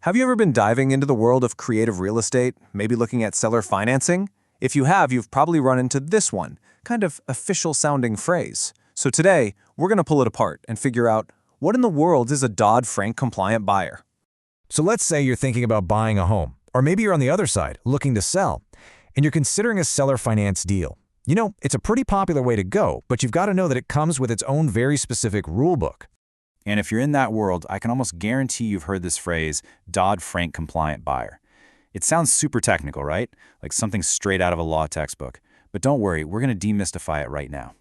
Have you ever been diving into the world of creative real estate, maybe looking at seller financing? If you have, you've probably run into this one, kind of official-sounding phrase. So today, we're going to pull it apart and figure out what in the world is a Dodd Frank compliant buyer. So let's say you're thinking about buying a home, or maybe you're on the other side, looking to sell, and you're considering a seller finance deal. You know, it's a pretty popular way to go, but you've got to know that it comes with its own very specific rulebook. And if you're in that world, I can almost guarantee you've heard this phrase, Dodd Frank compliant buyer. It sounds super technical, right? Like something straight out of a law textbook. But don't worry, we're going to demystify it right now.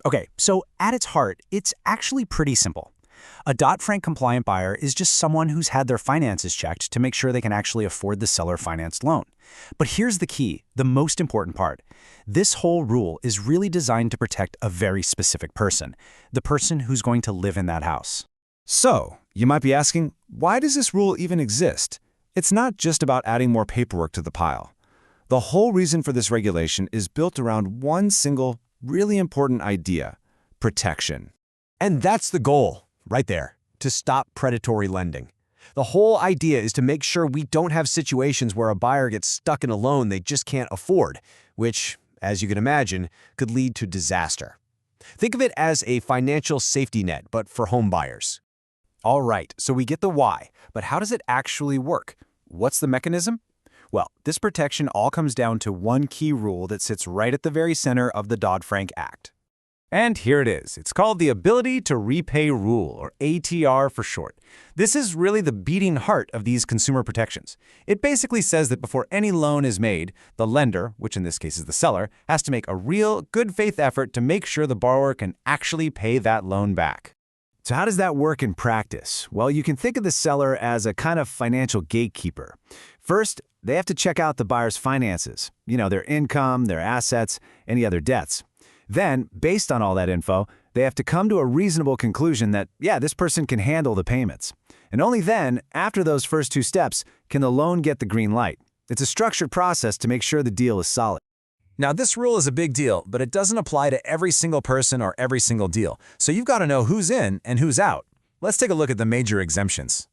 Okay, so at its heart, it's actually pretty simple. A Dodd Frank compliant buyer is just someone who's had their finances checked to make sure they can actually afford the seller financed loan. But here's the key, the most important part. This whole rule is really designed to protect a very specific person, the person who's going to live in that house. So, you might be asking, why does this rule even exist? It's not just about adding more paperwork to the pile. The whole reason for this regulation is built around one single, really important idea: protection. And that's the goal, right there, to stop predatory lending. The whole idea is to make sure we don't have situations where a buyer gets stuck in a loan they just can't afford, which, as you can imagine, could lead to disaster. Think of it as a financial safety net, but for home buyers. All right, so we get the why, but how does it actually work? What's the mechanism? Well, this protection all comes down to one key rule that sits right at the very center of the Dodd Frank Act. And here it is. It's called the Ability to Repay Rule, or ATR for short. This is really the beating heart of these consumer protections. It basically says that before any loan is made, the lender, which in this case is the seller, has to make a real, good faith effort to make sure the borrower can actually pay that loan back. So how does that work in practice? Well, you can think of the seller as a kind of financial gatekeeper. First, they have to check out the buyer's finances, their income, their assets, any other debts. Then, based on all that info, they have to come to a reasonable conclusion that, yeah, this person can handle the payments. And only then, after those first two steps, can the loan get the green light. It's a structured process to make sure the deal is solid. Now, this rule is a big deal, but it doesn't apply to every single person or every single deal. So you've got to know who's in and who's out. Let's take a look at the major exemptions.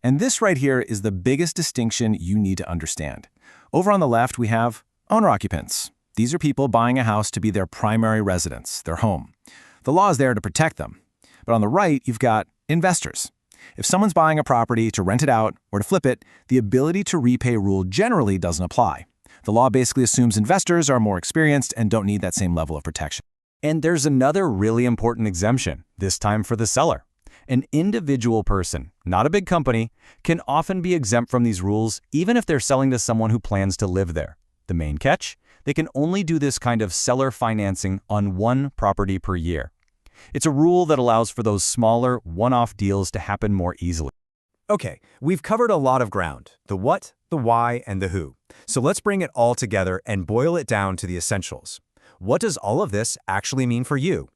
And this right here is the biggest distinction you need to understand. Over on the left, we have owner-occupants. These are people buying a house to be their primary residence, their home. The law is there to protect them. But on the right, you've got investors. If someone's buying a property to rent it out or to flip it, the ability to repay rule generally doesn't apply. The law basically assumes investors are more experienced and don't need that same level of protection. And there's another really important exemption, this time for the seller. An individual person, not a big company, can often be exempt from these rules even if they're selling to someone who plans to live there. The main catch? They can only do this kind of seller financing on one property per year. It's a rule that allows for those smaller, one-off deals to happen more easily. Okay, we've covered a lot of ground: the what, the why, and the who. So let's bring it all together and boil it down to the essentials. What does all of this actually mean for you?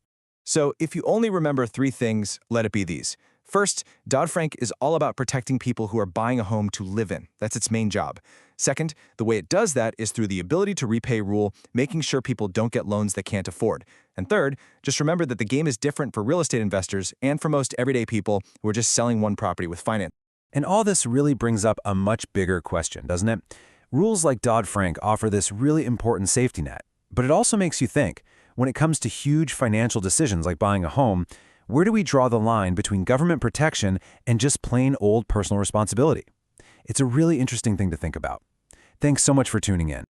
So if you only remember three things, let it be these. First, Dodd-Frank is all about protecting people who are buying a home to live in. That's its main job. Second, the way it does that is through the ability to repay rule, making sure people don't get loans they can't afford. And third, just remember that the game is different for real estate investors and for most everyday people who are just selling one property with finance. And all this really brings up a much bigger question, doesn't it? Rules like Dodd-Frank offer this really important safety net. But it also makes you think, when it comes to huge financial decisions like buying a home, where do we draw the line between government protection and just plain old personal responsibility? It's a really interesting thing to think about. Thanks so much for tuning in.